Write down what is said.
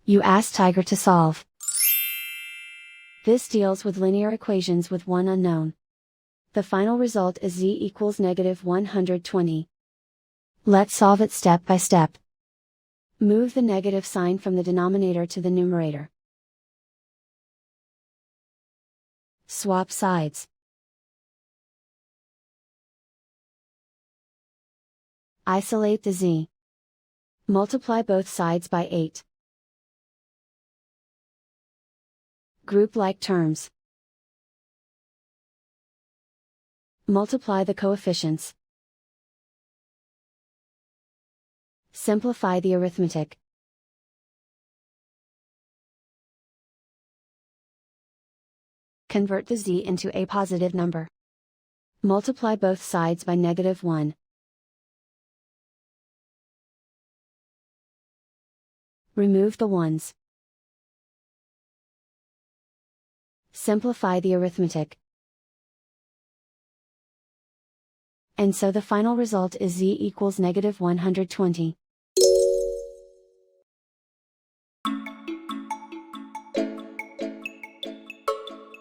You ask Tiger to solve. This deals with linear equations with one unknown. The final result is z equals -120. Let's solve it step by step. Move the negative sign from the denominator to the numerator. Swap sides. Isolate the z. Multiply both sides by 8. Group like terms. Multiply the coefficients. Simplify the arithmetic. Convert the z into a positive number. Multiply both sides by -1. Remove the ones. Simplify the arithmetic. And so the final result is z equals -120.